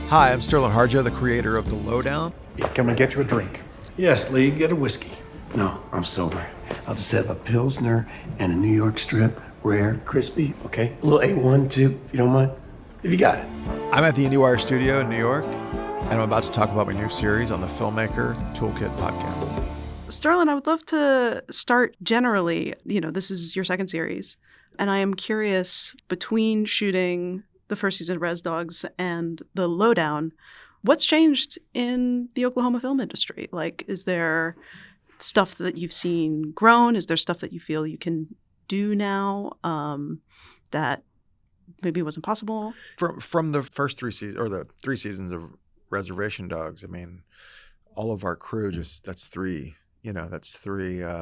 Hi, I'm Sterlin Harjo, the creator of the Lowdown. Come and get you a drink. Yes, Lee, get a whiskey. No, I'm sober. I'll just have a Pilsner and a New York strip, rare, crispy, okay? A little A1 too, if you don't mind. If you got it. I'm at the IndieWire studio in New York, and I'm about to talk about my new series on the Filmmaker Toolkit podcast. Sterlin, I would love to start generally. This is your second series, and I am curious, between shooting the first season of Res Dogs and the Lowdown, what's changed in the Oklahoma film industry? Like, is there stuff that you've seen grown? Is there stuff that you feel you can do now that maybe wasn't possible? From the first three seasons, or the 3 seasons of Reservation Dogs, I mean, all of our crew that's three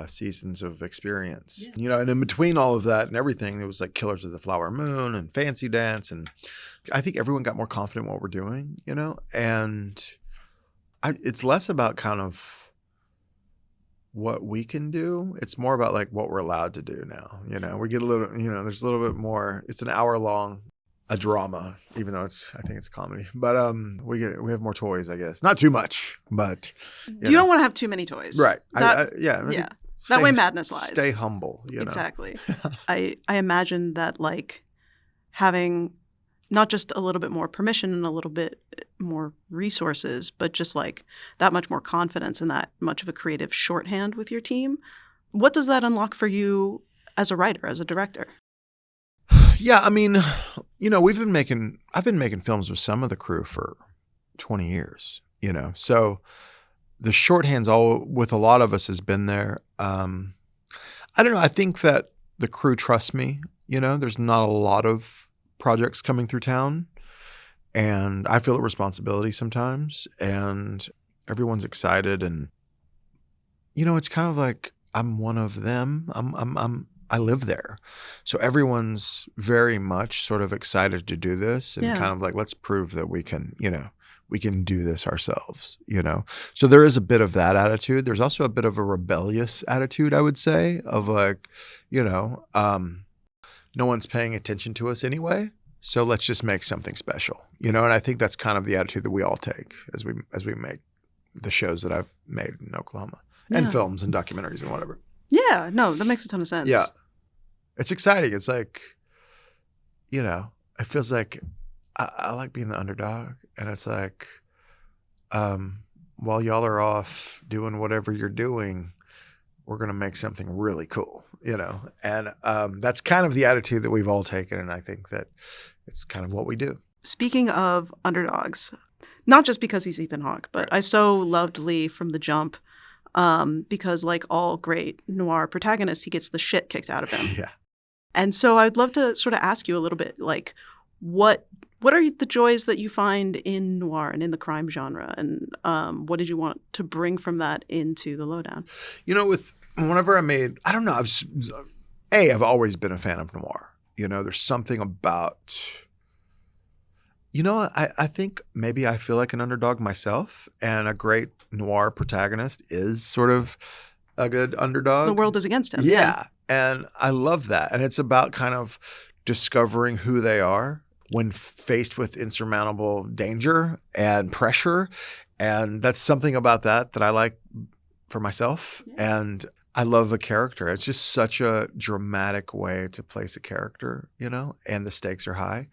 seasons of experience. Yeah. And in between all of that and everything, it was like Killers of the Flower Moon and Fancy Dance. And I think everyone got more confident in what we're doing, and it's less about kind of what we can do. It's more about like what we're allowed to do now. We get a little, there's a little bit more. It's an hour long, a drama, even though I think it's a comedy. But we have more toys, I guess. Not too much, but you don't want to have too many toys, right? Yeah. That way madness lies. Stay humble. Exactly. I imagine that like having not just a little bit more permission and a little bit more resources, but just like that much more confidence and that much of a creative shorthand with your team. What does that unlock for you as a writer, as a director? Yeah, I mean, I've been making films with some of the crew for 20 years, so the shorthand's all with a lot of us has been there. I don't know. I think that the crew trusts me. There's not a lot of projects coming through town, and I feel a responsibility sometimes, and everyone's excited, and it's kind of like I'm one of them. I live there. So everyone's very much sort of excited to do this and kind of like, let's prove that we can do this ourselves, So there is a bit of that attitude. There's also a bit of a rebellious attitude, I would say, of like, no one's paying attention to us anyway. So let's just make something special, and I think that's kind of the attitude that we all take as we make the shows that I've made in Oklahoma and films and documentaries and whatever. Yeah, no, that makes a ton of sense. Yeah. It's exciting. It's like, it feels like I like being the underdog. And it's like, while y'all are off doing whatever you're doing, we're going to make something really cool, And that's kind of the attitude that we've all taken. And I think that it's kind of what we do. Speaking of underdogs, not just because he's Ethan Hawke, but I so loved Lee from the jump. Because like all great noir protagonists, he gets the shit kicked out of him. Yeah. And so I'd love to sort of ask you a little bit, like, what are the joys that you find in noir and in the crime genre? And what did you want to bring from that into the Lowdown? Whenever I made, I don't know, I've always been a fan of noir. There's something about... I think maybe I feel like an underdog myself, and a great noir protagonist is sort of a good underdog. The world is against him. Yeah. And I love that. And it's about kind of discovering who they are when faced with insurmountable danger and pressure. And that's something about that I like for myself. Yeah. And I love a character. It's just such a dramatic way to place a character, and the stakes are high.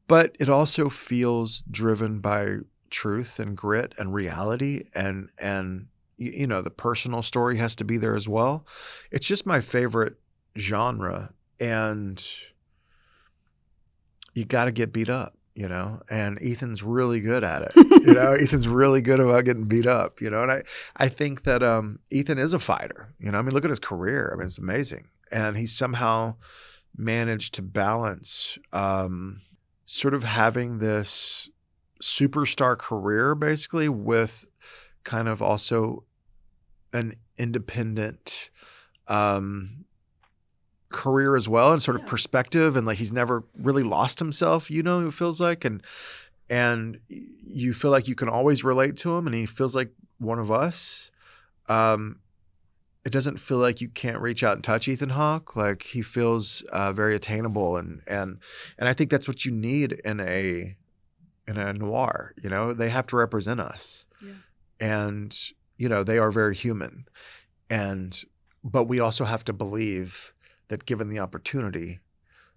But it also feels driven by truth and grit and reality, and the personal story has to be there as well. It's just my favorite genre, and you got to get beat up, and Ethan's really good at it. Ethan's really good about getting beat up, and I think that Ethan is a fighter. Look at his career. It's amazing. And he's somehow managed to balance sort of having this superstar career basically with kind of also an independent career as well, and sort of perspective, and like he's never really lost himself, it feels like, and you feel like you can always relate to him, and he feels like one of us. It doesn't feel like you can't reach out and touch Ethan Hawke. Like he feels very attainable, and I think that's what you need in in a noir. You know, they have to represent us, Yeah. and you know they are very human, but we also have to believe that given the opportunity,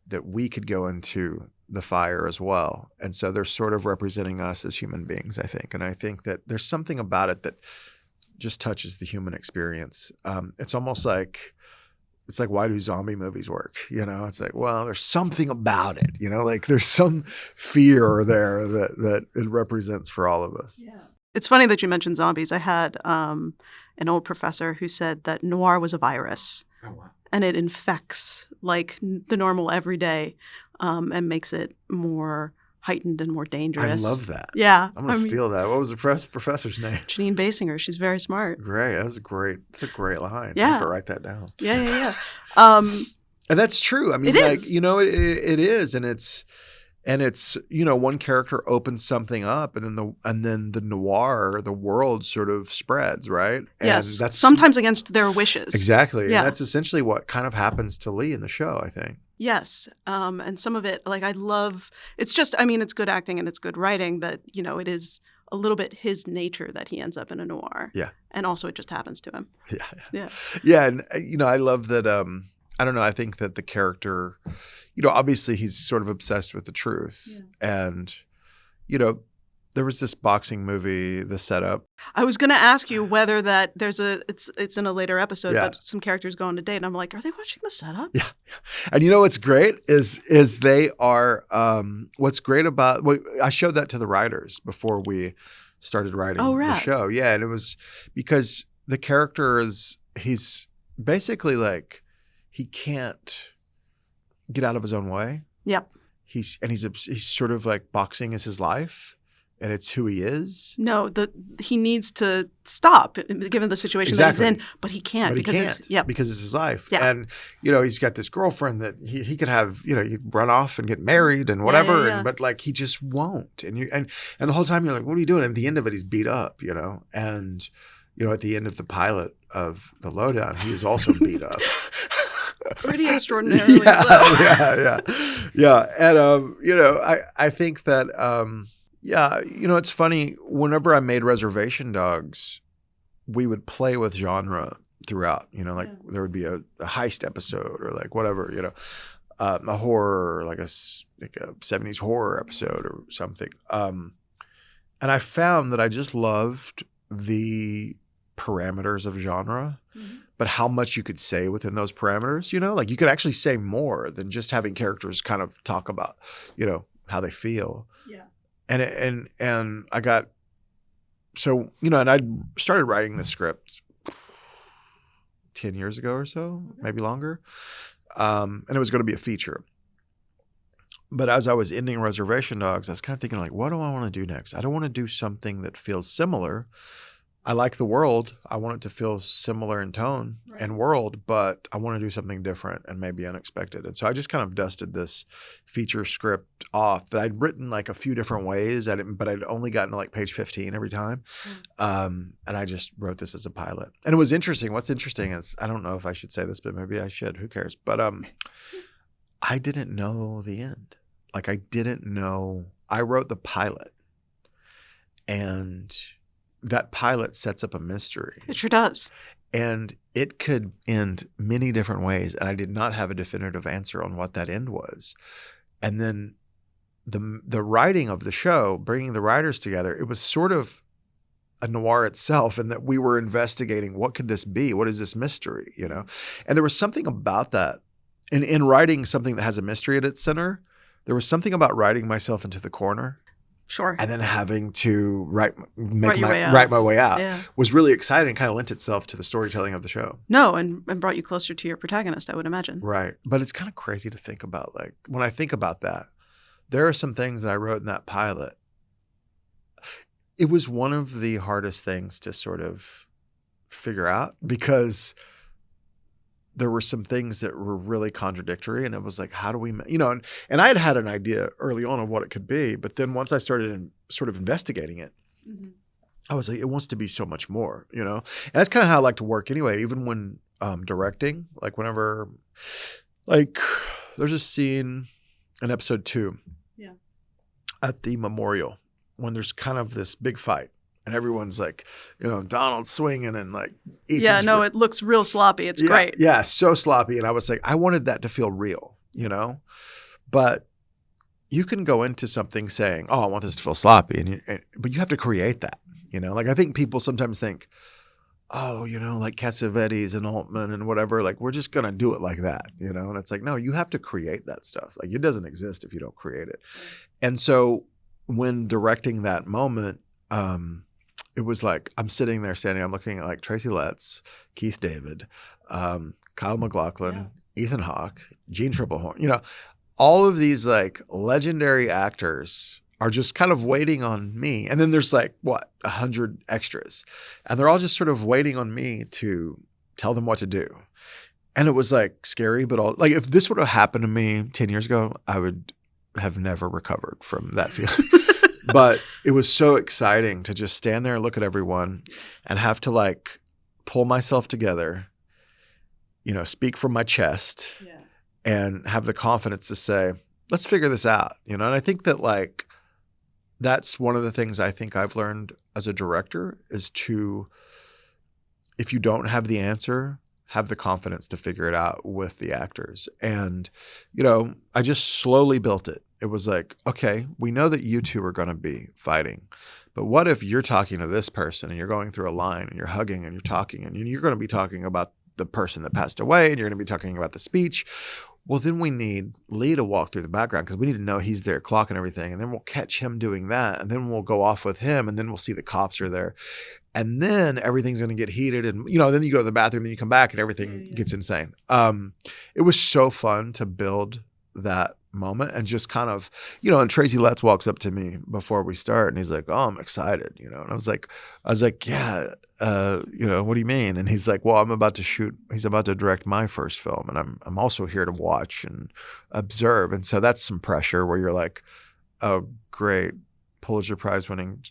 that we could go into the fire as well. And so they're sort of representing us as human beings, I think. And I think that there's something about it that just touches the human experience. It's almost like, it's like, why do zombie movies work? You know, it's like, well, there's something about it, you know, like there's some fear there that it represents for all of us. Yeah. It's funny that you mentioned zombies. I had an old professor who said that noir was a virus. Oh, wow. And it infects like the normal everyday and makes it more heightened and more dangerous. I love that. Yeah. I'm going to steal that. What was the professor's name? Janine Basinger. She's very smart. Great. That's a great line. Yeah. I have to write that down. Yeah. And that's true. I mean, it like, is. you know, it is. And it's, you know, one character opens something up and then the noir, the world sort of spreads, right? And yes. that's sometimes against their wishes. Exactly. Yeah. And that's essentially what kind of happens to Lee in the show, I think. Yes. And some of it, like I love, it's just, I mean, it's good acting and it's good writing that, you know, it is a little bit his nature that he ends up in a noir. Yeah. And also it just happens to him. Yeah. Yeah. And, you know, I love that, I don't know, I think that the character, you know, obviously he's sort of obsessed with the truth. Yeah. And, you know, there was this boxing movie, The Setup. I was going to ask you whether that it's in a later episode, Yeah. but some characters go on a date and I'm like, are they watching The Setup? Yeah. And you know what's great is they are, what's great about, I showed that to the writers before we started writing the show. Yeah. And it was because the character he's basically like, he can't get out of his own way. Yep. He's sort of like boxing is his life. And it's who he is. No, he needs to stop given the situation that he's in, but he can't because it's his life. Yeah. And you know, he's got this girlfriend that he could have, you know, he'd run off and get married and whatever, Yeah. but like he just won't. And the whole time you're like, what are you doing? And at the end of it, he's beat up, you know. And you know, at the end of the pilot of the Lowdown, he is also beat up. Pretty extraordinarily so. Yeah. And you know, I think that yeah, you know, it's funny. Whenever I made Reservation Dogs, we would play with genre throughout. You know, like there would be a heist episode or like whatever. You know, a horror, like a 70s horror episode or something. And I found that I just loved the parameters of genre, but how much you could say within those parameters. You know, like you could actually say more than just having characters kind of talk about, you know, how they feel. Yeah. And I got, so, you know, and I started writing the script 10 years ago or so, maybe longer. And it was going to be a feature. But as I was ending Reservation Dogs, I was kind of thinking like, what do I want to do next? I don't want to do something that feels similar. I like the world. I want it to feel similar in tone and world, but I want to do something different and maybe unexpected. And so I just kind of dusted this feature script off that I'd written like a few different ways, but I'd only gotten to like page 15 every time. And I just wrote this as a pilot. And it was interesting. What's interesting is, I don't know if I should say this, but maybe I should. Who cares? But I didn't know the end. Like I didn't know. I wrote the pilot, and that pilot sets up a mystery. It sure does. And it could end many different ways. And I did not have a definitive answer on what that end was. And then the writing of the show, bringing the writers together, it was sort of a noir itself, in that we were investigating, what could this be? What is this mystery? You know? And there was something about that. In writing something that has a mystery at its center, there was something about writing myself into the corner. Sure. And then having to write my way out was really exciting, kind of lent itself to the storytelling of the show. No, and brought you closer to your protagonist, I would imagine. Right. But it's kind of crazy to think about. Like, when I think about that, there are some things that I wrote in that pilot. It was one of the hardest things to sort of figure out, because there were some things that were really contradictory, and it was like, how do we, you know, and I had an idea early on of what it could be, but then once I started sort of investigating it, I was like, it wants to be so much more, you know? And that's kind of how I like to work anyway, even when directing, like whenever, like there's a scene in episode 2 at the memorial when there's kind of this big fight and everyone's like, Donald's swinging and like Ethan's it looks real sloppy. It's yeah, great. Yeah, so sloppy. And I was like, I wanted that to feel real, But you can go into something saying, "Oh, I want this to feel sloppy," but you have to create that. Like I think people sometimes think, "Oh, like Cassavetes and Altman and whatever, like we're just gonna do it like that," And it's like, no, you have to create that stuff. Like it doesn't exist if you don't create it. And so when directing that moment, it was like I'm sitting there I'm looking at like Tracy Letts, Keith David, Kyle MacLachlan, Ethan Hawke, Gene Triplehorn, all of these like legendary actors are just kind of waiting on me. And then there's like, 100 extras. And they're all just sort of waiting on me to tell them what to do. And it was like scary, but like if this would have happened to me 10 years ago, I would have never recovered from that feeling. But it was so exciting to just stand there and look at everyone and have to like pull myself together, speak from my chest. Yeah. And have the confidence to say, let's figure this out, And I think that like, that's one of the things I think I've learned as a director is to, if you don't have the answer, have the confidence to figure it out with the actors. And, I just slowly built it. It was like, okay, we know that you two are going to be fighting, but what if you're talking to this person and you're going through a line and you're hugging and you're talking and you're going to be talking about the person that passed away and you're going to be talking about the speech. Well, then we need Lee to walk through the background because we need to know he's there clocking everything. And then we'll catch him doing that. And then we'll go off with him. And then we'll see the cops are there. And then everything's going to get heated. And, then you go to the bathroom and you come back and everything gets insane. It was so fun to build that moment and just kind of, and Tracy Letts walks up to me before we start and he's like, "Oh, I'm excited," and I was like, "Yeah, what do you mean?" And he's like, "Well, he's about to direct my first film and I'm also here to watch and observe." And so that's some pressure where you're like, "Oh, great, Pulitzer Prize winning,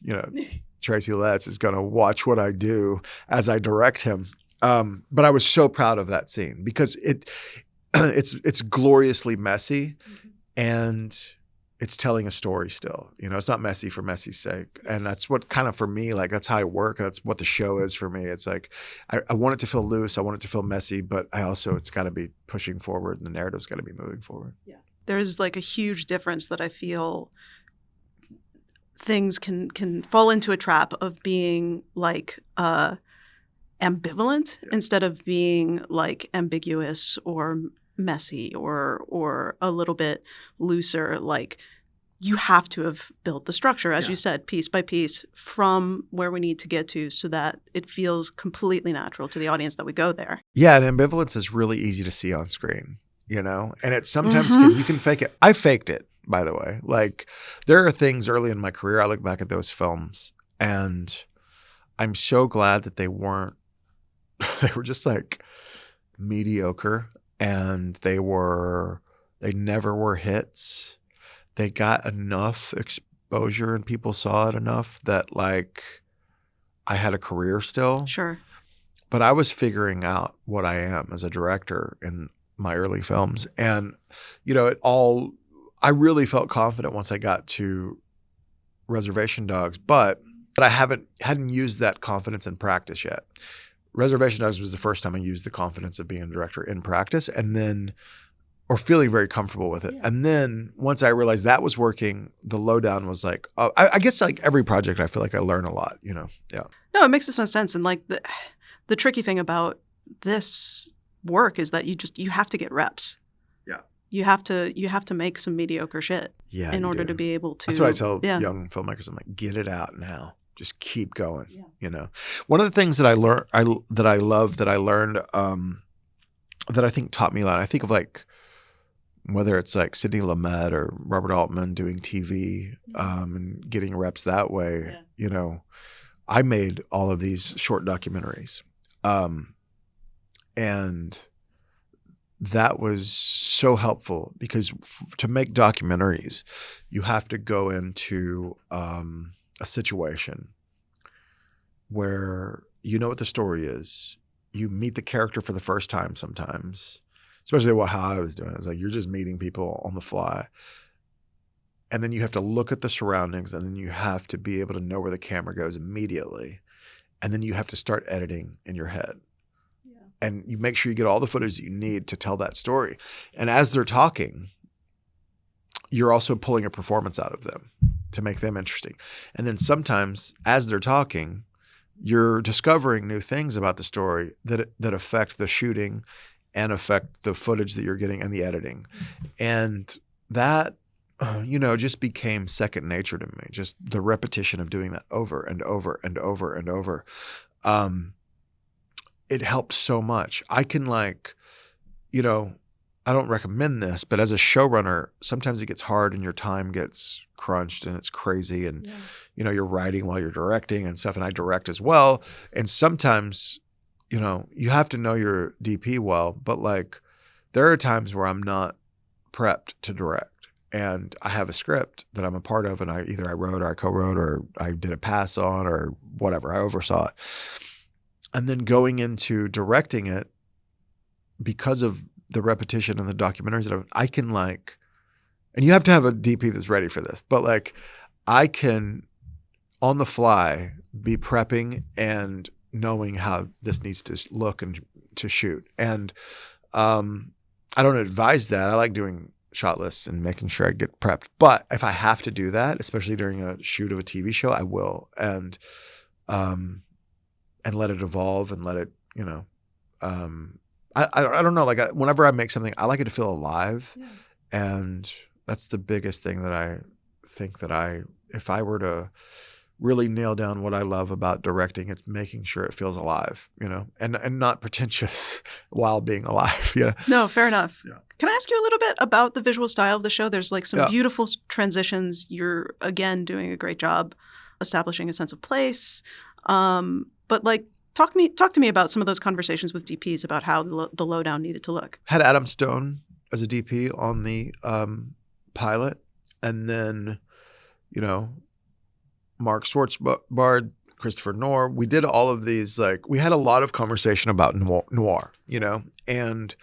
Tracy Letts is going to watch what I do as I direct him." But I was so proud of that scene because it's gloriously messy. And it's telling a story still. It's not messy for messy's sake. And that's what kind of for me, like that's how I work. And that's what the show is for me. It's like I want it to feel loose. I want it to feel messy, but it's got to be pushing forward and the narrative's got to be moving forward. Yeah. There's like a huge difference that I feel things can fall into a trap of being like ambivalent instead of being like ambiguous or messy or a little bit looser. Like you have to have built the structure, as you said, piece by piece from where we need to get to so that it feels completely natural to the audience that we go there. Yeah, and ambivalence is really easy to see on screen, and it sometimes you can fake it. I faked it, by the way. Like there are things early in my career, I look back at those films and I'm so glad that they were just like mediocre. And they never were hits. They got enough exposure and people saw it enough that like I had a career still. Sure. But I was figuring out what I am as a director in my early films. And, I really felt confident once I got to Reservation Dogs, but I hadn't used that confidence in practice yet. Reservation Dogs was the first time I used the confidence of being a director in practice or feeling very comfortable with it. Yeah. And then once I realized that was working, the Lowdown was like, I guess like every project, I feel like I learn a lot, Yeah. No, it makes a ton of sense. And like the tricky thing about this work is that you have to get reps. Yeah. You have to make some mediocre shit in order to be able to. That's what I tell young filmmakers. I'm like, get it out now. Just keep going. Yeah. One of the things that I learned, that I learned, that I think taught me a lot. I think of like whether it's like Sidney Lumet or Robert Altman doing TV, and getting reps that way. Yeah. I made all of these short documentaries, and that was so helpful because to make documentaries, you have to go into a situation where you know what the story is. You meet the character for the first time sometimes, especially how I was doing it. It's like you're just meeting people on the fly. and then you have to look at the surroundings, and then you have to be able to know where the camera goes immediately. And then you have to start editing in your head. Yeah. And you make sure you get all the footage that you need to tell that story. And as they're talking, you're also pulling a performance out of them to make them interesting. And then sometimes as they're talking, you're discovering new things about the story that affect the shooting and affect the footage that you're getting and the editing. And that, just became second nature to me. Just the repetition of doing that over and over and over and over. It helped so much. I can I don't recommend this, but as a showrunner, sometimes it gets hard and your time gets crunched and it's crazy. And, you're writing while you're directing and stuff. And I direct as well. And sometimes, you have to know your DP well, but there are times where I'm not prepped to direct. And I have a script that I'm a part of, and I wrote or I co-wrote or I did a pass on or whatever. I oversaw it. And then going into directing it, because of the repetition and the documentaries that I can and you have to have a DP that's ready for this, but I can on the fly be prepping and knowing how this needs to look and to shoot. And I don't advise that. I like doing shot lists and making sure I get prepped. But if I have to do that, especially during a shoot of a TV show, I will. And let it evolve and let it, I don't know. Whenever I make something, I like it to feel alive. Yeah. And that's the biggest thing that I think that if I were to really nail down what I love about directing, it's making sure it feels alive, and not pretentious while being alive. No, fair enough. Yeah. Can I ask you a little bit about the visual style of the show? There's some beautiful transitions. You're, again, doing a great job establishing a sense of place. But talk to me about some of those conversations with DPs about how the Lowdown needed to look. Had Adam Stone as a DP on the pilot. And then, Mark Schwartzbard, Christopher Knorr. We did all of these, we had a lot of conversation about noir, and,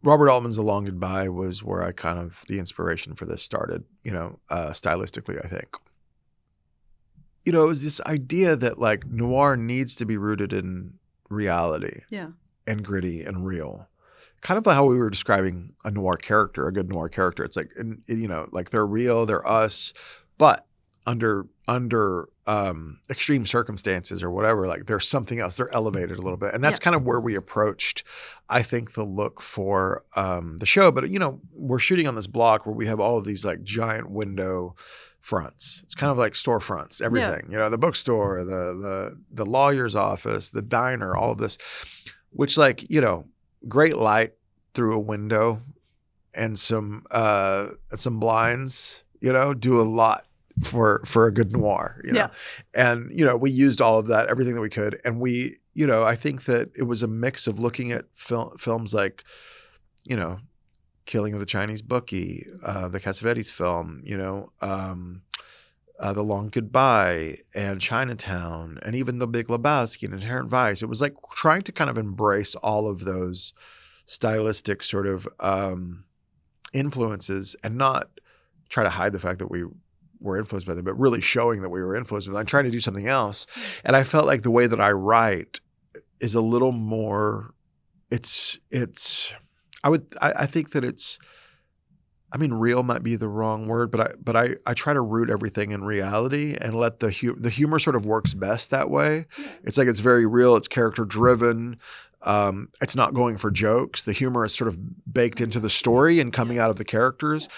Robert Altman's A Long Goodbye was where the inspiration for this started, stylistically, I think. It was this idea that noir needs to be rooted in reality. Yeah. And gritty and real. Kind of like how we were describing a noir character, a good noir character. It's they're real, they're us, but under extreme circumstances or whatever, there's something else. They're elevated a little bit. And that's kind of where we approached, I think, the look for the show. But, we're shooting on this block where we have all of these giant window fronts. It's kind of like storefronts, everything, the bookstore, the lawyer's office, the diner, all of this, which great light through a window and some blinds, do a lot for a good noir, Yeah. And, we used all of that, everything that we could. And we, I think that it was a mix of looking at films like, Killing of the Chinese Bookie, the Cassavetes film, The Long Goodbye and Chinatown and even The Big Lebowski and Inherent Vice. It was trying to kind of embrace all of those stylistic sort of influences and not try to hide the fact that we were influenced by them, but really showing that we were influenced by them. I'm trying to do something else. And I felt like the way that I write is a little more, I think that it's, real might be the wrong word, but I try to root everything in reality and let the humor sort of works best that way. It's it's very real. It's character driven. It's not going for jokes. The humor is sort of baked into the story and coming out of the characters.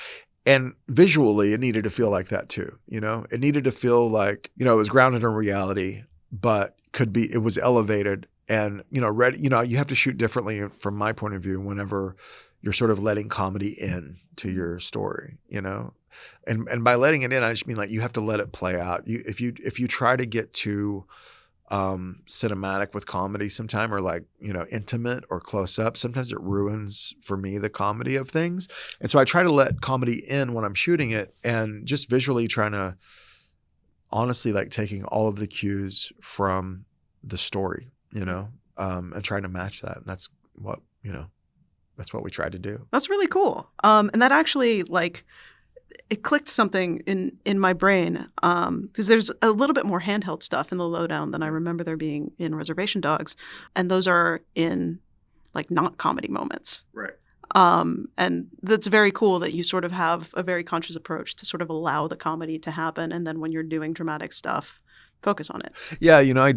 And visually, it needed to feel like that too. It needed to feel like, it was grounded in reality, but it was elevated and, ready. You have to shoot differently from my point of view whenever you're sort of letting comedy in to your story, and by letting it in, I just mean you have to let it play out. If you try to get too cinematic with comedy sometime or intimate or close up, sometimes it ruins for me the comedy of things. And so I try to let comedy in when I'm shooting it and just visually trying to honestly taking all of the cues from the story, and trying to match that. And that's what, that's what we tried to do. That's really cool. And that actually like it clicked something in my brain because there's a little bit more handheld stuff in the Lowdown than I remember there being in Reservation Dogs, and those are in like not comedy moments. Right. And that's very cool that you sort of have a very conscious approach to sort of allow the comedy to happen, and then when you're doing dramatic stuff, focus on it. Yeah, you know, I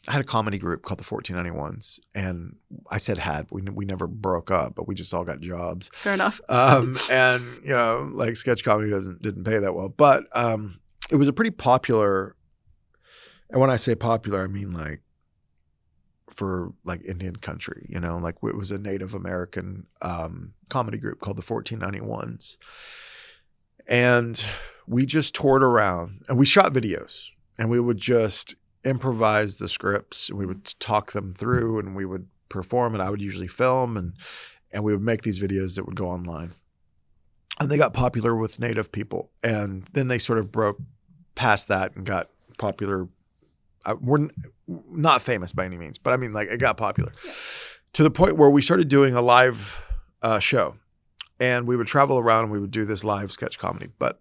had a comedy group called the 1491s, and I said we never broke up, but we just all got jobs. Fair enough. And you know, like sketch comedy didn't pay that well, but it was a pretty popular. And when I say popular, I mean like for like Indian country, you know, like it was a Native American comedy group called the 1491s, and we just toured around and we shot videos and we would just improvise the scripts and we would talk them through and we would perform, and I would usually film and we would make these videos that would go online. And they got popular with Native people, and then they sort of broke past that and got popular. We're not famous by any means, but I mean, like, it got popular to the point where we started doing a live show, and we would travel around and we would do this live sketch comedy. But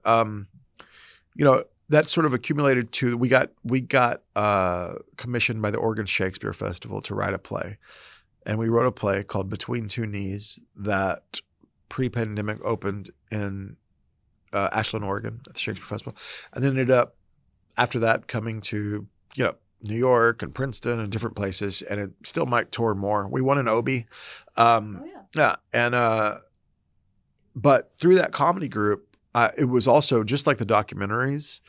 you know, that sort of accumulated to we got commissioned by the Oregon Shakespeare Festival to write a play, and we wrote a play called Between Two Knees that pre-pandemic opened in Ashland, Oregon at the Shakespeare Festival, and then ended up after that coming to, you know, New York and Princeton and different places, and it still might tour more. We won an Obie. Yeah. And but through that comedy group, it was also just like the documentaries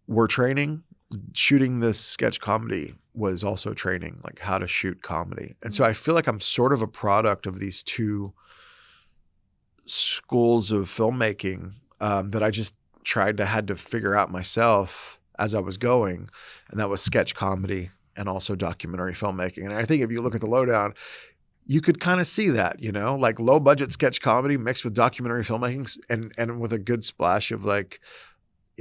were training. Shooting this sketch comedy was also training, like how to shoot comedy. And so I feel like I'm sort of a product of these two schools of filmmaking that I just had to figure out myself as I was going, and that was sketch comedy and also documentary filmmaking. And I think if you look at the Lowdown, you could kind of see that, you know, like low budget sketch comedy mixed with documentary filmmaking and with a good splash of like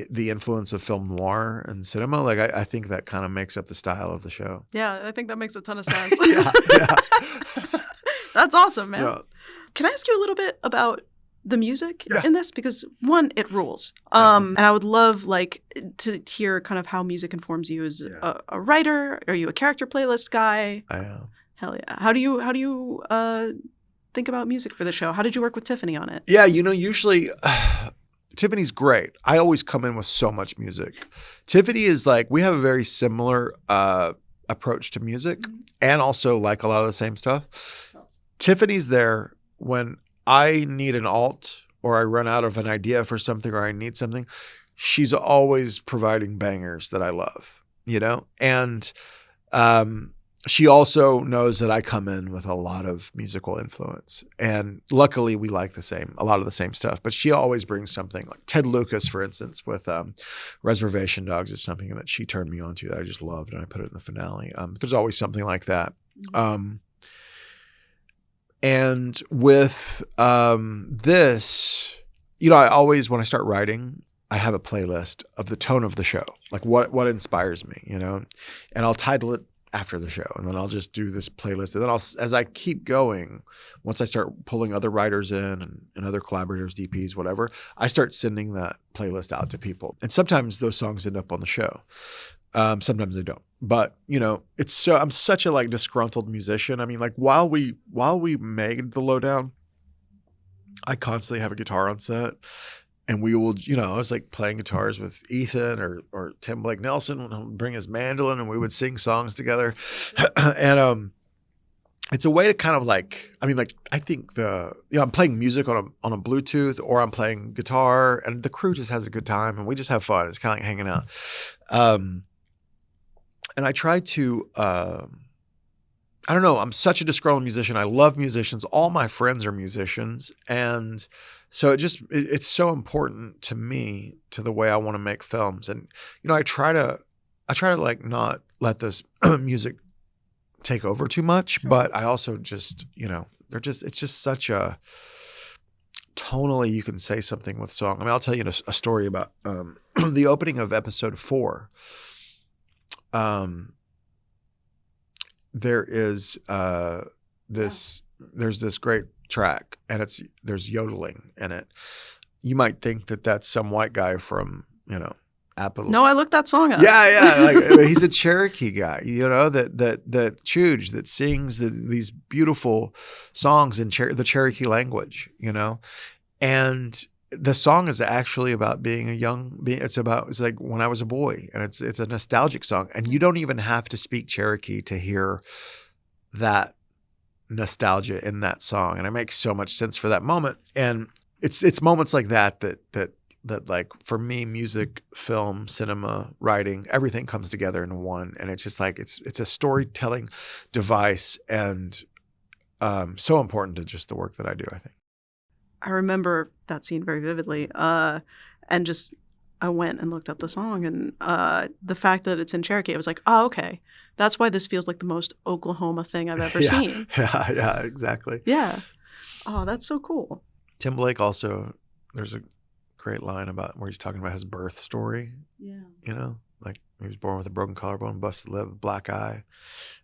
the influence of film noir and cinema. Like I think that kind of makes up the style of the show. Yeah, I think that makes a ton of sense. Yeah. That's awesome, man. Yeah. Can I ask you a little bit about the music Yeah. in this? Because one, it rules. Yeah. And I would love like to hear kind of how music informs you as a writer. Are you a character playlist guy? I am. Hell yeah. How do you think about music for the show? How did you work with Tiffany on it? Yeah, you know, usually Tiffany's great. I always come in with so much music. Tiffany is like, we have a very similar approach to music and also like a lot of the same stuff. Tiffany's there when I need an alt or I run out of an idea for something or I need something. She's always providing bangers that I love, you know? And she also knows that I come in with a lot of musical influence. And luckily we like a lot of the same stuff, but she always brings something. Like Ted Lucas, for instance, with Reservation Dogs is something that she turned me on to that I just loved, and I put it in the finale. There's always something like that. And with this, you know, I always, when I start writing, I have a playlist of the tone of the show, like what inspires me, you know, and I'll title it after the show, and then I'll just do this playlist, and then as I keep going, once I start pulling other writers in and other collaborators, DPs, whatever, I start sending that playlist out to people, and sometimes those songs end up on the show. Sometimes they don't, but you know, I'm such a like disgruntled musician. I mean, like while we made the Lowdown, I constantly have a guitar on set, and we will, you know, I was like playing guitars with Ethan or Tim Blake Nelson when he'll bring his mandolin, and we would sing songs together. And it's a way to kind of like, I mean, like I think I'm playing music on a Bluetooth, or I'm playing guitar, and the crew just has a good time, and we just have fun. It's kind of like hanging out. And I try to, I don't know, I'm such a disgruntled musician. I love musicians. All my friends are musicians. And so it's so important to me, to the way I want to make films. And, you know, I try to like not let this music take over too much, but I also just, you know, it's just such a, tonally you can say something with song. I mean, I'll tell you a story about the opening of episode 4. there is there's this great track, and there's yodeling in it. You might think that that's some white guy from, Apple. No, I looked that song up. Yeah. Like, he's a Cherokee guy, that Chooge, that sings these beautiful songs in the Cherokee language, and the song is actually about being it's like when I was a boy, and it's a nostalgic song, and you don't even have to speak Cherokee to hear that nostalgia in that song, and it makes so much sense for that moment. And it's moments like that like, for me, music, film, cinema, writing, everything comes together in one, and it's just like it's a storytelling device, and so important to just the work that I do, I think. I remember that scene very vividly. And just I went and looked up the song, and the fact that it's in Cherokee, I was like, oh, okay. That's why this feels like the most Oklahoma thing I've ever seen. Yeah, exactly. Yeah. Oh, that's so cool. Tim Blake also, there's a great line about where he's talking about his birth story. Yeah. Like he was born with a broken collarbone, busted lip, black eye.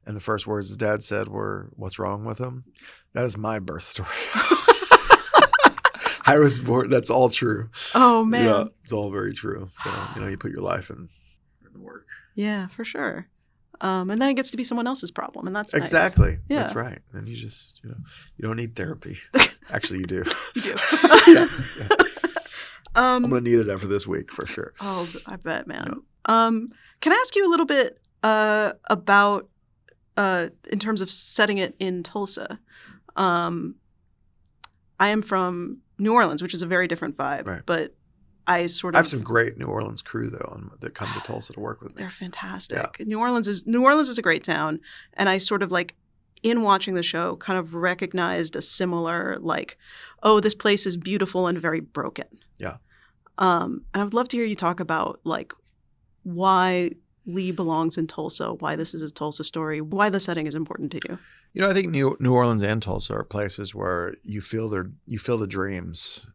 And the first words his dad said were, "What's wrong with him?" That is my birth story. I was born, that's all true. Oh, man. Yeah, it's all very true. So, you put your life in work. Yeah, for sure. And then it gets to be someone else's problem, and that's nice. Exactly. Yeah. That's right. And you just, you don't need therapy. Actually, you do. You do. Yeah. I'm going to need it after this week for sure. Oh, I bet, man. Yeah. Can I ask you a little bit about, in terms of setting it in Tulsa? I am from New Orleans, which is a very different vibe, right. But I have some great New Orleans crew though that come to Tulsa to work with me. They're fantastic. Yeah. New Orleans is a great town, and I sort of like, in watching the show, kind of recognized a similar like, oh, this place is beautiful and very broken. Yeah. And I would love to hear you talk about like why Lee belongs in Tulsa, why this is a Tulsa story, why the setting is important to you. I think New Orleans and Tulsa are places where you feel the dreams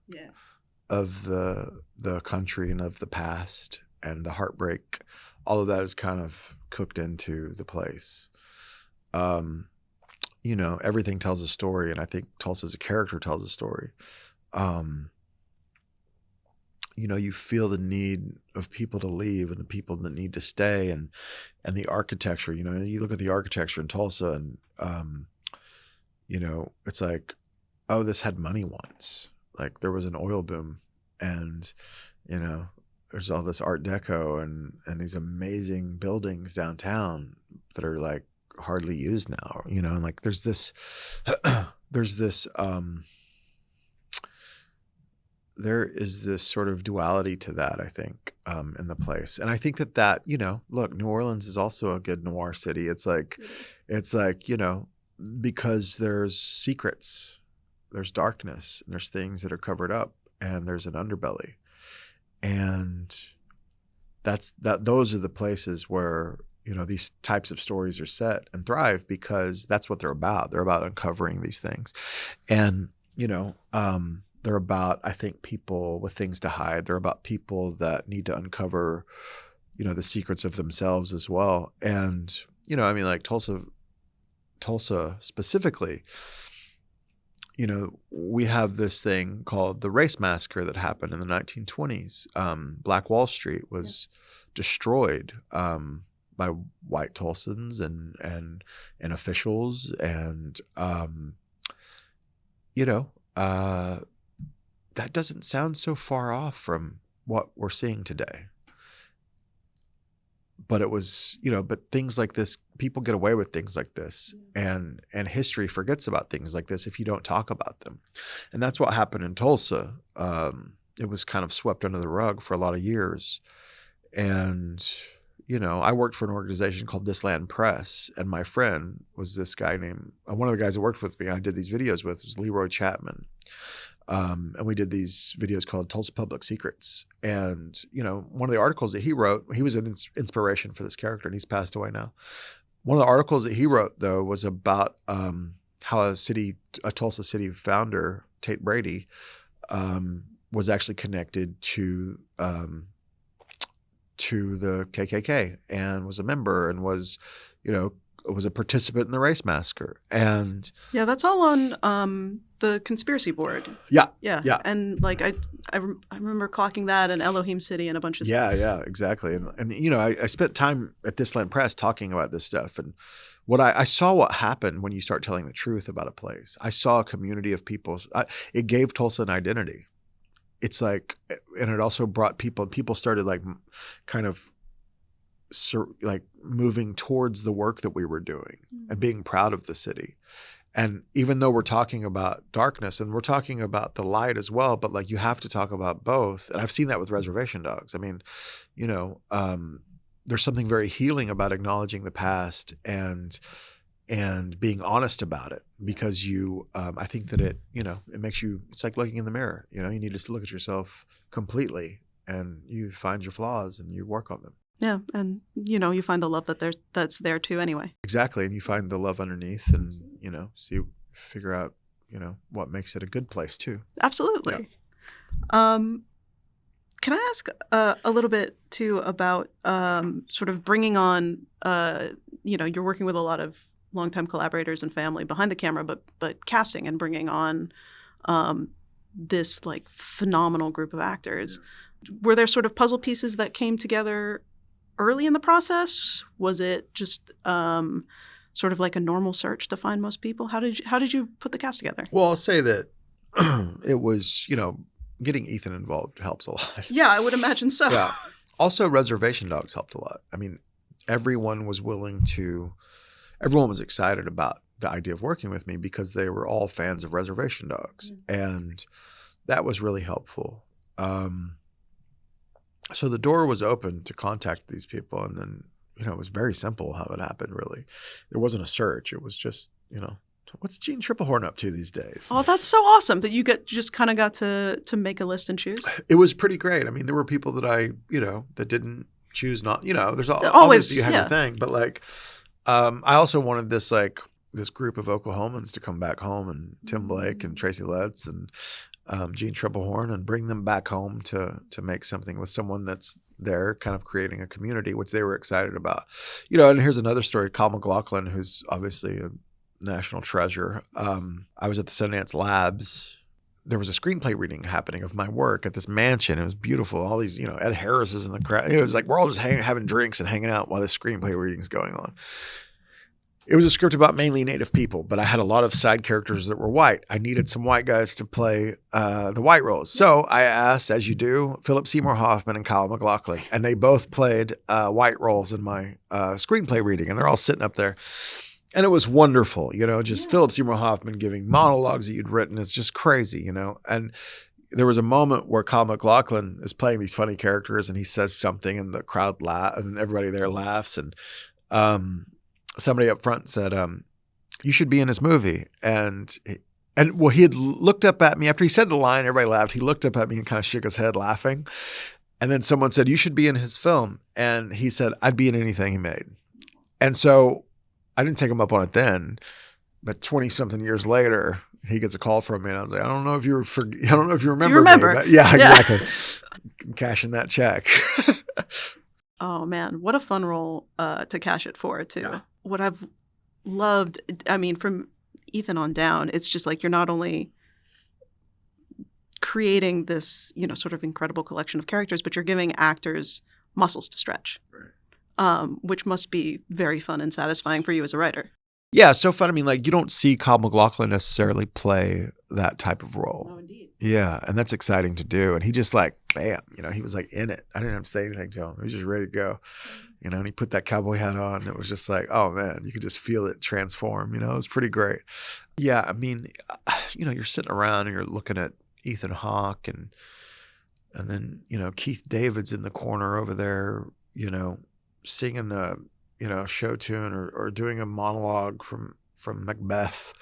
of the country and of the past and the heartbreak. All of that is kind of cooked into the place. Everything tells a story, and I think Tulsa as a character tells a story. You feel the need of people to leave and the people that need to stay, and the architecture. You look at the architecture in Tulsa, and it's like, oh, this had money once. Like there was an oil boom, and there's all this Art Deco and these amazing buildings downtown that are like hardly used now. And like there's this there is this sort of duality to that, I think, in the place. And I think that, look, New Orleans is also a good noir city. It's like, because there's secrets, there's darkness, and there's things that are covered up, and there's an underbelly. And those are the places where, these types of stories are set and thrive, because that's what they're about. They're about uncovering these things. And, they're about, I think, people with things to hide. They're about people that need to uncover, the secrets of themselves as well. And, like Tulsa specifically, we have this thing called the race massacre that happened in the 1920s. Black Wall Street was destroyed by white Tulsans and officials. And, that doesn't sound so far off from what we're seeing today. But it was, but things like this, people get away with things like this, and history forgets about things like this if you don't talk about them. And that's what happened in Tulsa. It was kind of swept under the rug for a lot of years. And, I worked for an organization called This Land Press, and my friend was this guy named, one of the guys that worked with me, and I did these videos with, was Leroy Chapman. And we did these videos called Tulsa Public Secrets. And, one of the articles that he wrote, he was an inspiration for this character, and he's passed away now. One of the articles that he wrote, though, was about how a Tulsa city founder, Tate Brady, was actually connected to the KKK and was a member and was, was a participant in the race massacre. And Yeah, that's all on the conspiracy board. yeah, Yeah. yeah. And like I remember clocking that and Elohim City and a bunch of stuff. Yeah, exactly. And you know, I spent time at This Land Press talking about this stuff, and what I saw what happened when you start telling the truth about a place. I saw a community of people. It gave Tulsa an identity. It's like, and it also brought people started like kind of like moving towards the work that we were doing and being proud of the city. And even though we're talking about darkness and we're talking about the light as well, but like you have to talk about both. And I've seen that with Reservation Dogs. I mean, you know, there's something very healing about acknowledging the past and being honest about it, because you, I think that it, you know, it makes you, it's like looking in the mirror, you know, you need to look at yourself completely and you find your flaws and you work on them. Yeah, and you know, you find the love that's there too anyway. Exactly, and you find the love underneath, and you know, figure out, you know, what makes it a good place too. Absolutely. Yeah. Can I ask a little bit too about sort of bringing on, you know, you're working with a lot of longtime collaborators and family behind the camera, but casting and bringing on this like phenomenal group of actors. Yeah. Were there sort of puzzle pieces that came together early in the process? Was it just sort of like a normal search to find most people? How did you put the cast together? Well, I'll say that it was, you know, getting Ethan involved helps a lot. Yeah, I would imagine so. Yeah. Also, Reservation Dogs helped a lot. I mean, everyone was excited about the idea of working with me because they were all fans of Reservation Dogs. And that was really helpful. So the door was open to contact these people. And then, you know, it was very simple how it happened, really. There wasn't a search. It was just, you know, what's Gene Triplehorn up to these days? Oh, that's so awesome that you just kind of got to make a list and choose. It was pretty great. I mean, there were people that I, you know, that didn't choose not, you know, there's always you have your thing. But like, I also wanted this group of Oklahomans to come back home, and Tim Blake and Tracy Letts and Gene Triplehorn, and bring them back home to make something with someone that's there kind of creating a community, which they were excited about. You know, and here's another story. Kyle MacLachlan, who's obviously a national treasure. I was at the Sundance Labs. There was a screenplay reading happening of my work at this mansion. It was beautiful. All these, you know, Ed Harris is in the crowd. It was like we're all just having drinks and hanging out while this screenplay reading is going on. It was a script about mainly Native people, but I had a lot of side characters that were white. I needed some white guys to play the white roles. So I asked, as you do, Philip Seymour Hoffman and Kyle MacLachlan, and they both played white roles in my screenplay reading, and they're all sitting up there. And it was wonderful, you know, just Philip Seymour Hoffman giving monologues that you'd written. It's just crazy, you know. And there was a moment where Kyle MacLachlan is playing these funny characters, and he says something, and the crowd laughs, and everybody there laughs. And somebody up front said, "You should be in his movie." And well, he had looked up at me after he said the line. Everybody laughed. He looked up at me and kind of shook his head, laughing. And then someone said, "You should be in his film." And he said, "I'd be in anything he made." And so I didn't take him up on it then, but 20-something years later, he gets a call from me, and I was like, I don't know if you remember. Do you remember? Me, but yeah, exactly. I'm cashing that check. Oh man, what a fun role to cash it for too. Yeah. What I've loved, I mean, from Ethan on down, it's just like you're not only creating this, you know, sort of incredible collection of characters, but you're giving actors muscles to stretch. Right. Which must be very fun and satisfying for you as a writer. Yeah, so fun. I mean, like, you don't see Kyle MacLachlan necessarily play that type of role. Oh, indeed. Yeah, and that's exciting to do. And he just like, bam, you know, he was like in it. I didn't have to say anything to him. He was just ready to go. You know, and he put that cowboy hat on. And it was just like, oh man, you could just feel it transform. You know, it was pretty great. Yeah, I mean, you know, you're sitting around and you're looking at Ethan Hawke and then, you know, Keith David's in the corner over there, you know, singing a, you know, show tune or doing a monologue from Macbeth.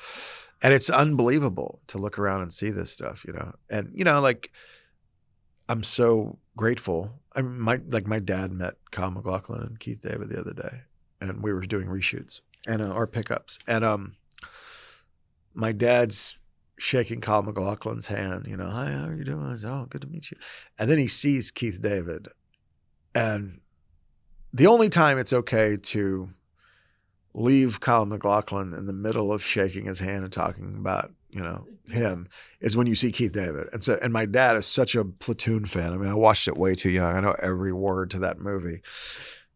And it's unbelievable to look around and see this stuff, you know. And, you know, like, I'm so grateful. I mean, my dad met Kyle MacLachlan and Keith David the other day, and we were doing reshoots and our pickups. And my dad's shaking Kyle MacLachlan's hand, you know, hi, how are you doing? I said, oh, good to meet you. And then he sees Keith David, and the only time it's okay to leave Kyle MacLachlan in the middle of shaking his hand and talking about, him is when you see Keith David. And my dad is such a Platoon fan. I mean, I watched it way too young. I know every word to that movie,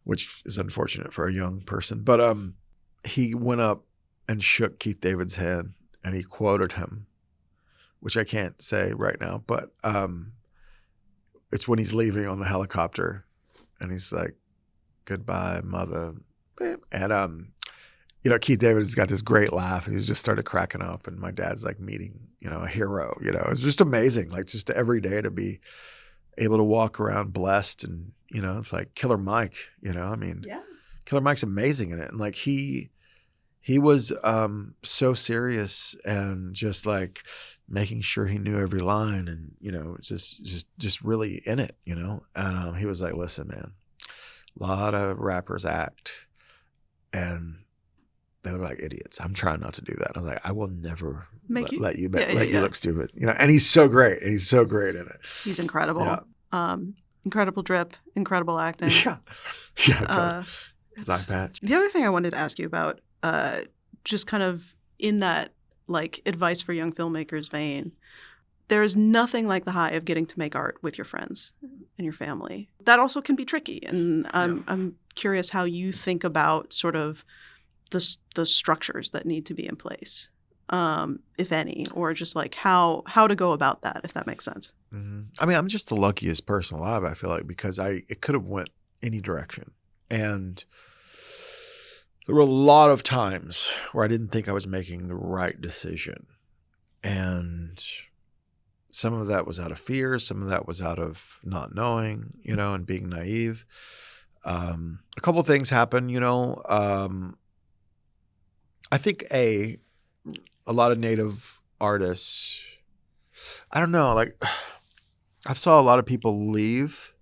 which is unfortunate for a young person. But he went up and shook Keith David's hand and he quoted him, which I can't say right now, but it's when he's leaving on the helicopter and he's like, "Goodbye, mother." And Keith David has got this great laugh. He's just started cracking up, and my dad's like meeting, a hero. It's just amazing, like just every day to be able to walk around blessed, and it's like Killer Mike. Yeah. Killer Mike's amazing in it, and like he was so serious and just like making sure he knew every line, and just really in it, And he was like, "Listen, man, a lot of rappers act, and they look like idiots. I'm trying not to do that." And I was like, "I will never let you look stupid." And he's so great. He's so great in it. He's incredible. Yeah. Incredible drip, incredible acting. Yeah. Yeah. Eye patch. The other thing I wanted to ask you about, just kind of in that like advice for young filmmakers vein, there is nothing like the high of getting to make art with your friends and your family. That also can be tricky. And I'm curious how you think about sort of the structures that need to be in place, if any, or just like how to go about that, if that makes sense. Mm-hmm. I mean, I'm just the luckiest person alive, I feel like, because it could have went any direction. And there were a lot of times where I didn't think I was making the right decision. And some of that was out of fear. Some of that was out of not knowing, and being naive. A couple of things happened, I think a lot of Native artists, I don't know, like I saw a lot of people leave.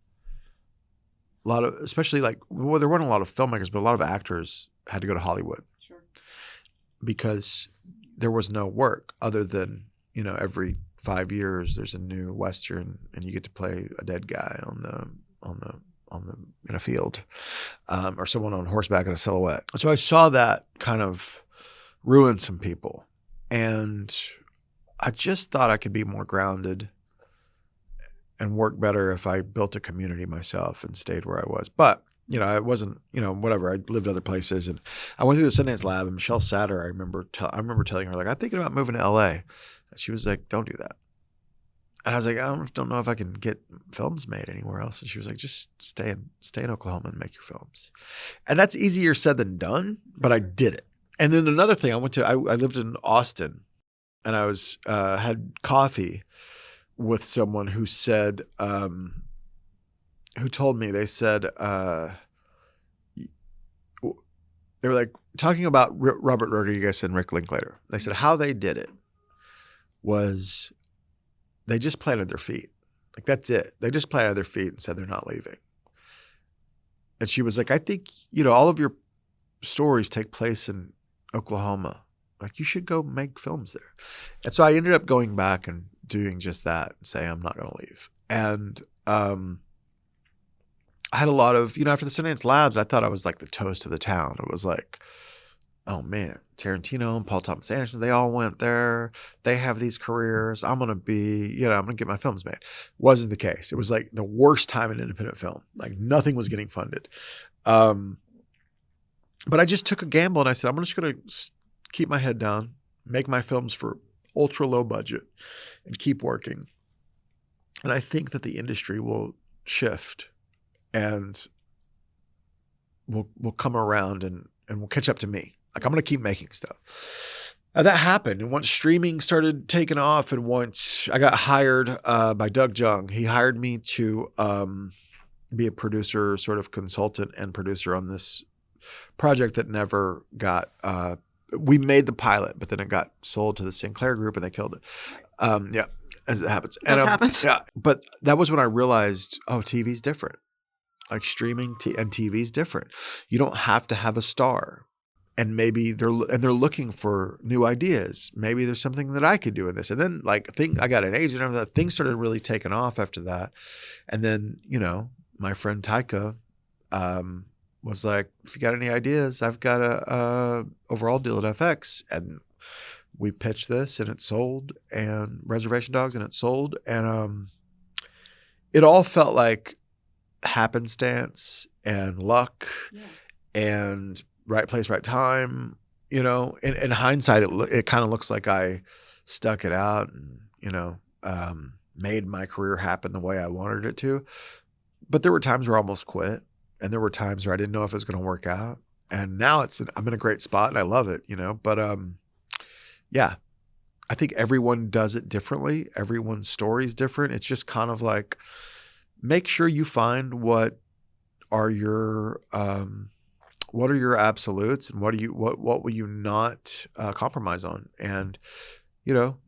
Especially like, well, there weren't a lot of filmmakers, but a lot of actors had to go to Hollywood. Sure. Because there was no work other than, every 5 years there's a new Western and you get to play a dead guy in a field, or someone on horseback in a silhouette. So I saw that kind of ruin some people. And I just thought I could be more grounded and work better if I built a community myself and stayed where I was. But, I wasn't, whatever. I lived other places, and I went through the Sundance Lab, and Michelle Satter, I remember telling her, like, "I'm thinking about moving to LA." And she was like, "Don't do that." And I was like, "I don't know if I can get films made anywhere else." And she was like, "Just stay in Oklahoma and make your films." And that's easier said than done, but I did it. And then another thing, I lived in Austin, and I was had coffee with someone who said, who told me, they said, they were like talking about Robert Rodriguez and Rick Linklater. They said how they did it was they just planted their feet. Like, that's it. They just planted their feet and said they're not leaving. And she was like, "I think, all of your stories take place in Oklahoma. Like, you should go make films there." And so I ended up going back and doing just that and saying, I'm not going to leave. And I had a lot of, after the Sundance Labs, I thought I was like the toast of the town. It was like, oh man, Tarantino and Paul Thomas Anderson, they all went there. They have these careers. I'm going to be, I'm going to get my films made. Wasn't the case. It was like the worst time in independent film. Like, nothing was getting funded. But I just took a gamble and I said, I'm just going to keep my head down, make my films for ultra low budget, and keep working. And I think that the industry will shift and will come around and will catch up to me. Like, I'm going to keep making stuff. And that happened. And once streaming started taking off, and once I got hired by Doug Jung, he hired me to be a producer, sort of consultant and producer on this project that never got we made the pilot, but then it got sold to the Sinclair Group and they killed it. Yeah, as it happens. As happens. Yeah, but that was when I realized, TV's different. Like, streaming and TV's different. You don't have to have a star. And maybe they're looking for new ideas. Maybe there's something that I could do in this. And then I got an agent and that things started really taking off after that. And then, my friend Taika was like, if you got any ideas, I've got a overall deal at FX. And we pitched this and it sold, and Reservation Dogs, and it sold. And it all felt like happenstance and luck and right place, right time. You know, in hindsight, it kind of looks like I stuck it out and, you know, made my career happen the way I wanted it to. But there were times where I almost quit, and there were times where I didn't know if it was going to work out. And now I'm in a great spot and I love it, you know. But yeah, I think everyone does it differently. Everyone's story is different. It's just kind of like, make sure you find what are your absolutes, and what will you not compromise on. And, you know,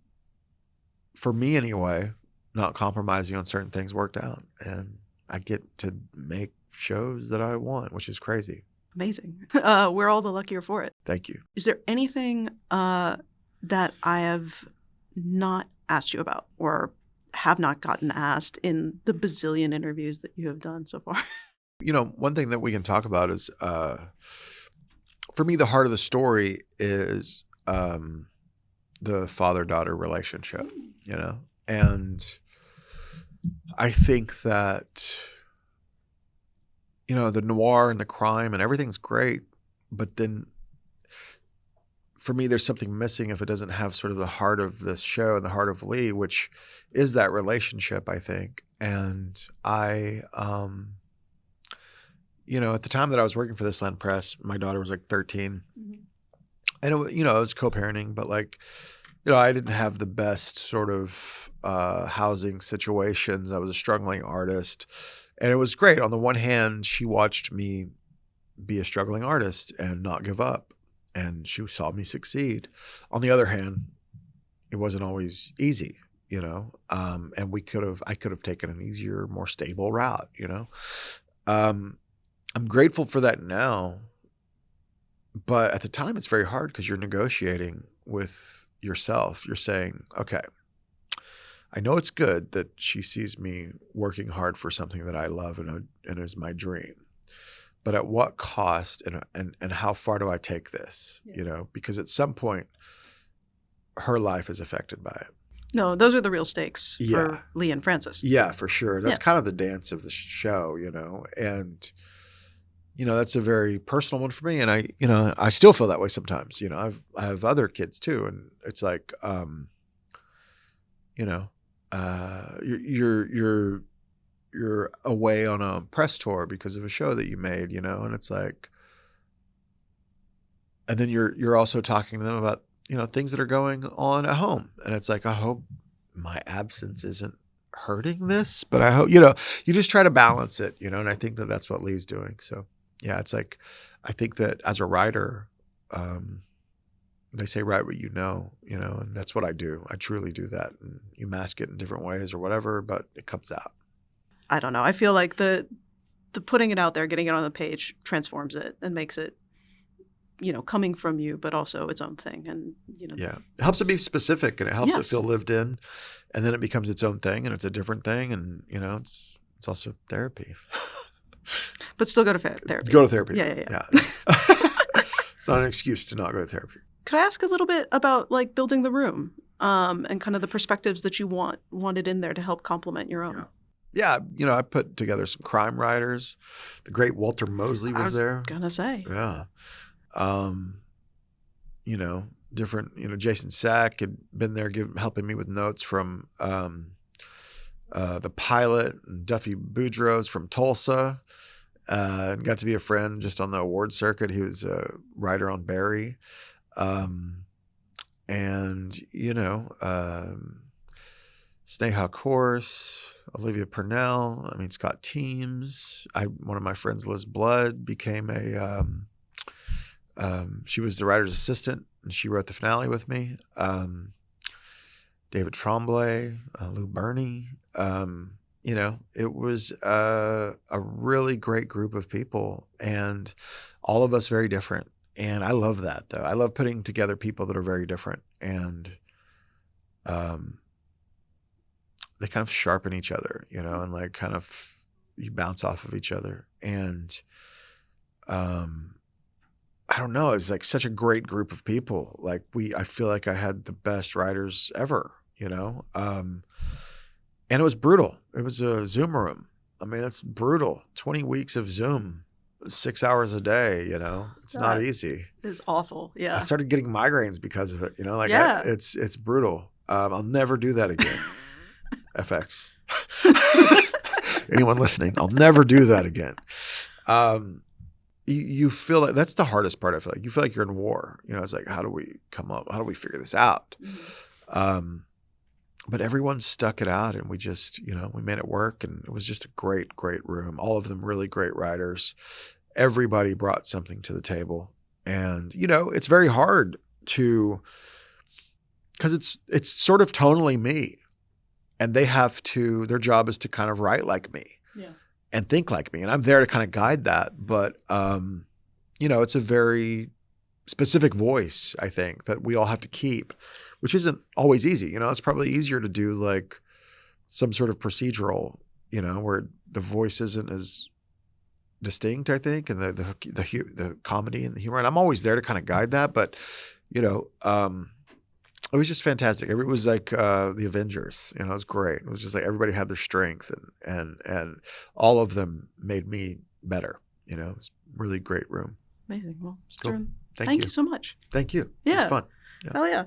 for me anyway, not compromising on certain things worked out, and I get to make shows that I want, which is crazy. Amazing. We're all the luckier for it. Thank you. Is there anything that I have not asked you about, or have not gotten asked in the bazillion interviews that you have done so far? You know, one thing that we can talk about is, for me, the heart of the story is the father-daughter relationship, you know? And I think that, you know, the noir and the crime and everything's great, but then for me, there's something missing if it doesn't have sort of the heart of this show and the heart of Lee, which is that relationship, I think. And I, you know, at the time that I was working for this Land Press, my daughter was like 13. Mm-hmm. And, it, you know, it was co-parenting, but like, you know, I didn't have the best sort of housing situations. I was a struggling artist. And it was great. On the one hand, she watched me be a struggling artist and not give up. And she saw me succeed. On the other hand, it wasn't always easy, you know, and I could have taken an easier, more stable route, you know. I'm grateful for that now, but at the time it's very hard because you're negotiating with yourself. You're saying, okay, I know it's good that she sees me working hard for something that I love and is my dream, but at what cost, and how far do I take this, you know, because at some point her life is affected by it. No, those are the real stakes for Lee and Francis. Yeah, for sure. That's kind of the dance of the show, you know, and you know, that's a very personal one for me. And I still feel that way sometimes, you know. I have other kids too. And it's like, you know, you're away on a press tour because of a show that you made, you know, and it's like, and then you're also talking to them about, you know, things that are going on at home. And it's like, I hope my absence isn't hurting this, but I hope, you know, you just try to balance it, you know, and I think that that's what Lee's doing. So yeah, it's like, I think that as a writer, they say write what you know, and that's what I do. I truly do that. And you mask it in different ways or whatever, but it comes out. I don't know. I feel like the putting it out there, getting it on the page transforms it and makes it, you know, coming from you, but also its own thing. And, you know. Yeah. It helps it be specific, and it helps it feel lived in, and then it becomes its own thing, and it's a different thing. And, you know, it's also therapy. But still go to therapy. Go to therapy. Yeah. It's not an excuse to not go to therapy. Could I ask a little bit about like building the room and kind of the perspectives that you wanted in there to help complement your own? Yeah, you know, I put together some crime writers. The great Walter Mosley was there. I was gonna say. Yeah. You know, different, you know, Jason Sack had been there helping me with notes from the pilot, and Duffy Boudreaux's from Tulsa. And got to be a friend just on the award circuit. He was a writer on Barry. And, you know, Sneha Kors, Olivia Purnell, Scott Teems. One of my friends, Liz Blood, became she was the writer's assistant, and she wrote the finale with me. David Tremblay, Lou Burney. You know, it was a really great group of people, and all of us very different. And I love that, though. I love putting together people that are very different, and they kind of sharpen each other, you know, and like kind of you bounce off of each other. And I don't know. It's like such a great group of people. Like I feel like I had the best writers ever, you know? And it was brutal. It was a Zoom room. I mean, that's brutal. 20 weeks of Zoom, 6 hours a day, you know? It's not easy. It's awful. Yeah. I started getting migraines because of it, you know? Like Yeah. it's brutal. I'll never do that again. FX. Anyone listening, I'll never do that again. You feel like that's the hardest part. I feel like you feel like you're in war. You know, it's like, how do we come up? How do we figure this out? But everyone stuck it out, and we just, you know, we made it work, and it was just a great, great room. All of them really great writers. Everybody brought something to the table, and you know, it's very hard to, because it's sort of tonally me, and they have to. Their job is to kind of write like me. Yeah. And think like me. And I'm there to kind of guide that. But, you know, it's a very specific voice, I think, that we all have to keep, which isn't always easy. You know, it's probably easier to do like some sort of procedural, you know, where the voice isn't as distinct, I think, and the comedy and the humor. And I'm always there to kind of guide that. But, you know, it was just fantastic. It was like the Avengers. You know, it was great. It was just like everybody had their strength, and all of them made me better. You know, it was a really great room. Amazing. Well, Cool. Sterlin, Thank you so much. Thank you. Yeah. It was fun. Yeah. Hell yeah.